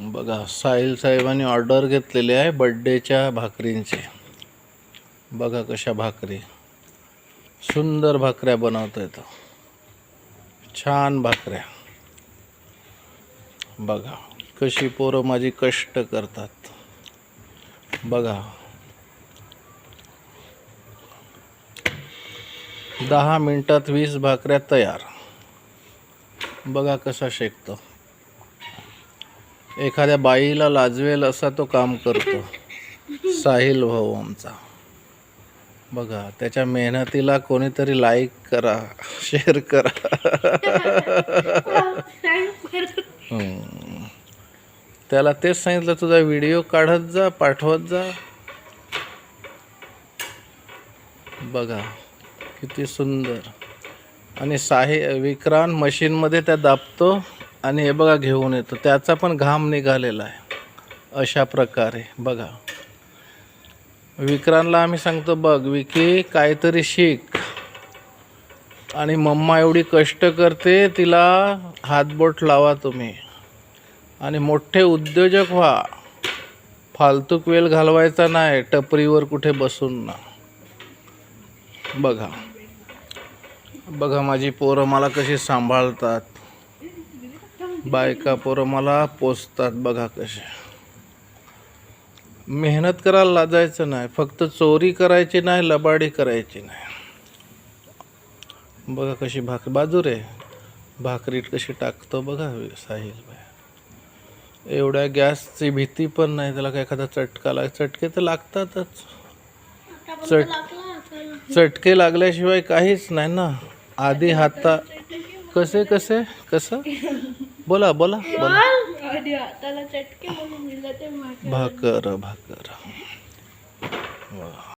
बघा, साहिल साहेबांनी ऑर्डर घेतलेली आहे बड्डेच्या भाकरींची. बघा कशा भाकरी, सुंदर भाकऱ्या बनवता येतं, छान भाकऱ्या. बघा कशी पोरं माझी कष्ट करतात. बघा 10 मिनिटात 20 भाकऱ्या तयार. बघा कसा शेकतो. एखाद्या बाईला लाजवेल असा तो काम करतो साहिल भाऊ आमचा. बघा त्याच्या मेहनतीला कोणीतरी लाईक करा, शेअर करा. त्याला तेच सांगितलं, तुझा व्हिडिओ काढत जा, पाठवत जा. बघा किती सुंदर. आणि विक्रांत मशीनमध्ये त्या दाबतो आणि हे बघा घेऊन येतो. त्याचा पण घाम निघालेला आहे अशा प्रकारे. बघा विक्रांतला आम्ही सांगतो, बघ विकी काहीतरी शिक, आणि मम्मा एवढी कष्ट करते, तिला हातबोट लावा तुम्ही आणि मोठे उद्योजक व्हा. फालतूक वेळ घालवायचा नाही टपरीवर कुठे बसून ना. बघा बघा माझी पोरं मला कशी सांभाळतात, बायका पोरं मला पोसतात. बघा कसे. मेहनत करायला लाजायचं नाही, फक्त चोरी करायची नाही, लबाडी करायची नाही. बघा कशी भाकरी बाजू रे, भाकरी कशी टाकतो बघा साहिल भाई. एवढ्या गॅसची भीती पण नाही त्याला. काय एखादा चटके तर लागतातच. चटके लागल्याशिवाय काहीच नाही ना. आधी कसं बोला बोला बोला. भाकर.